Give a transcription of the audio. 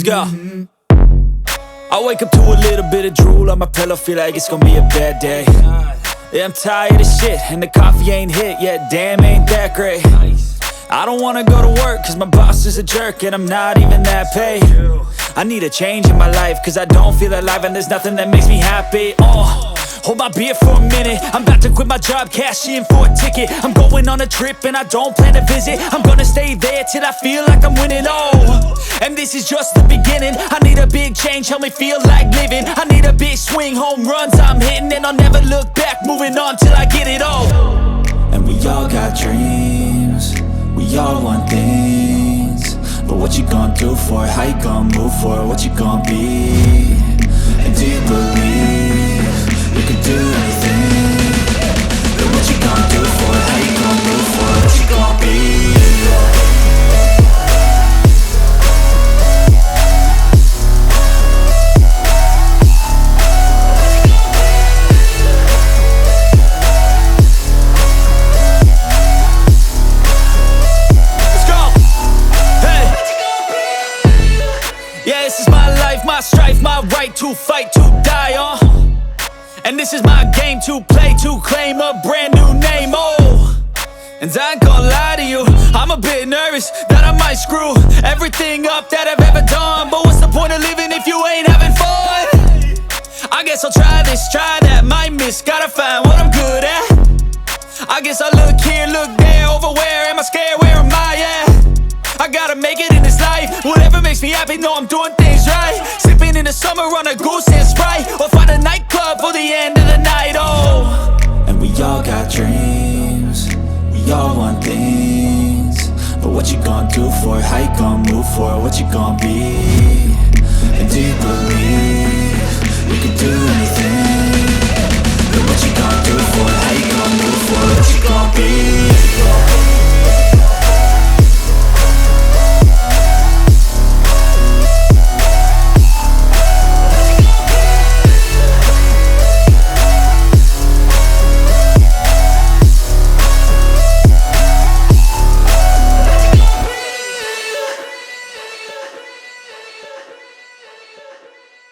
go. I wake up to a little bit of drool on my pillow, feel like it's gonna be a bad day. Yeah, I'm tired of shit, and the coffee ain't hit yet, damn, ain't that great. I don't wanna go to work, cause my boss is a jerk, and I'm not even that paid. I need a change in my life, cause I don't feel alive, and there's nothing that makes me happy. Hold my beer for a minute, I'm about to quit my job, cash in for a ticket. I'm going on a trip and I don't plan to visit. I'm gonna stay there till I feel like I'm winning, and this is just the beginning. I need a big change, help me feel like living. I need a big swing, home runs I'm hitting, and I'll never look back, moving on till I get it all. And we all got dreams, we all want things, but what you gonna do for it? How you gonna move for it? What you gonna be? And do you believe you can do anything? But what you gonna do for it? How you gonna move for it? What you gonna be? Let's go! Hey! Yeah, this is my life, my strife, my right to fight, to die on. And this is my game to play, to claim a brand new name, And I ain't gonna lie to you, I'm a bit nervous that I might screw everything up that I've ever done. But what's the point of living if you ain't having fun? I guess I'll try this, try that, might miss, gotta find what I'm good at. I guess I look here, look there, over where am I scared, where am I at? I gotta make it in this life, whatever makes me happy, know I'm doing things right. Sipping in the summer on a goose and Sprite, or find a nightclub for the end of the night, And we all got dreams, we all want things, but what you gonna do for it? How you gonna move for it? What you gonna be? And do you believe you can do anything? But what you gonna do for it? How you gonna move for it?